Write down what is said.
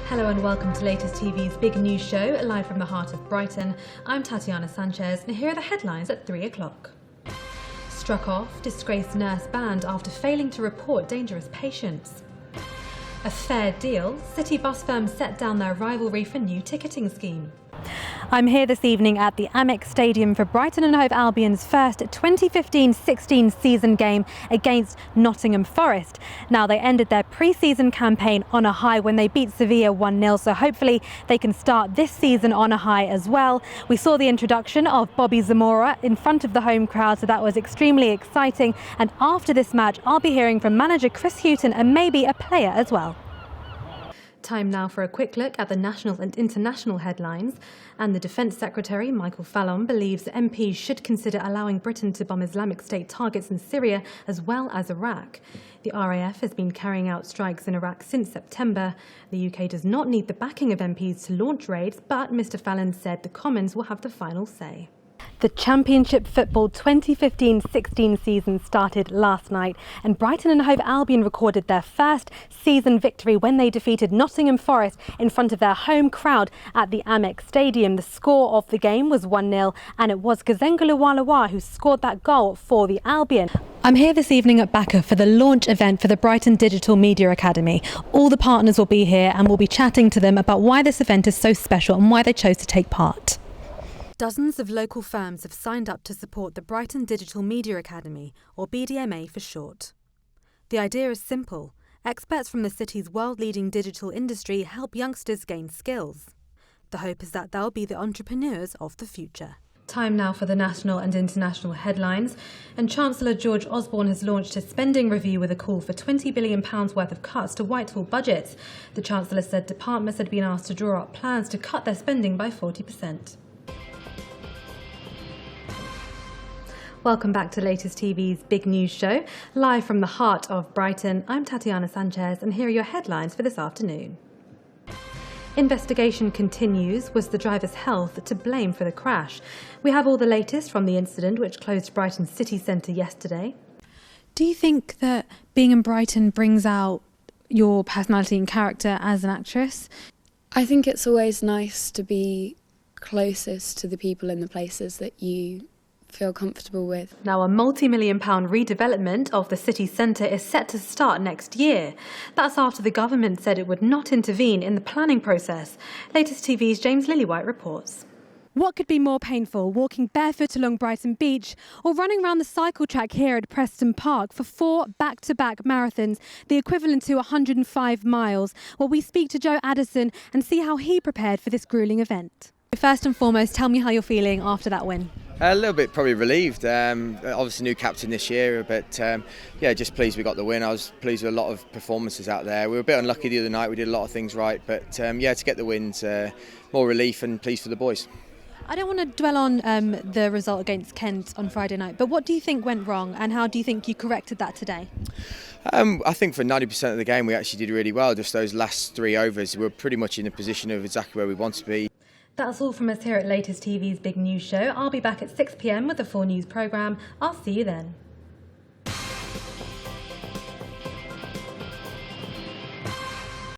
Hello and welcome to Latest TV's Big News Show, live from the heart of Brighton. I'm Tatiana Sanchez and here are the headlines at 3 o'clock. Struck off, disgraced nurse banned after failing to report dangerous patients. A fair deal, city bus firms set down their rivalry for new ticketing scheme. I'm here this evening at the Amex Stadium for Brighton and Hove Albion's first 2015-16 season game against Nottingham Forest. Now, they ended their pre-season campaign on a high when they beat Sevilla 1-0, so hopefully they can start this season on a high as well. We saw the introduction of Bobby Zamora in front of the home crowd, so that was extremely exciting. And after this match, I'll be hearing from manager Chris Hughton and maybe a player as well. Time now for a quick look at the national and international headlines. And the Defence Secretary, Michael Fallon, believes that MPs should consider allowing Britain to bomb Islamic State targets in Syria as well as Iraq. The RAF has been carrying out strikes in Iraq since September. The UK does not need the backing of MPs to launch raids, but Mr Fallon said the Commons will have the final say. The Championship Football 2015-16 season started last night and Brighton and Hove Albion recorded their first season victory when they defeated Nottingham Forest in front of their home crowd at the Amex Stadium. The score of the game was 1-0 and it was Kazenga Luwalawa who scored that goal for the Albion. I'm here this evening at Backer for the launch event for the Brighton Digital Media Academy. All the partners will be here and we'll be chatting to them about why this event is so special and why they chose to take part. Dozens of local firms have signed up to support the Brighton Digital Media Academy, or BDMA for short. The idea is simple. Experts from the city's world-leading digital industry help youngsters gain skills. The hope is that they'll be the entrepreneurs of the future. Time now for the national and international headlines. And Chancellor George Osborne has launched a spending review with a call for £20 billion worth of cuts to Whitehall budgets. The Chancellor said departments had been asked to draw up plans to cut their spending by 40%. Welcome back to Latest TV's Big News Show, live from the heart of Brighton. I'm Tatiana Sanchez and here are your headlines for this afternoon. Investigation continues. Was the driver's health to blame for the crash? We have all the latest from the incident which closed Brighton city centre yesterday. Do you think that being in Brighton brings out your personality and character as an actress? I think it's always nice to be closest to the people and the places that you feel comfortable with. Now, a multi-million-pound redevelopment of the city centre is set to start next year. That's after the government said it would not intervene in the planning process. Latest TV's James Lillywhite reports. What could be more painful, walking barefoot along Brighton Beach or running around the cycle track here at Preston Park for 4 back-to-back marathons, the equivalent to 105 miles? Well, we speak to Joe Addison and see how he prepared for this gruelling event. First and foremost, tell me how you're feeling after that win. A little bit probably relieved. Obviously new captain this year, but yeah, just pleased we got the win. I was pleased with a lot of performances out there. We were a bit unlucky the other night. We did a lot of things right, but yeah, to get the wins, more relief and pleased for the boys. I don't want to dwell on the result against Kent on Friday night, but what do you think went wrong and how do you think you corrected that today? I think for 90% of the game we actually did really well. Just those last 3 overs, we were pretty much in a position of exactly where we want to be. That's all from us here at Latest TV's Big News Show. I'll be back at 6 p.m. with a full news programme. I'll see you then.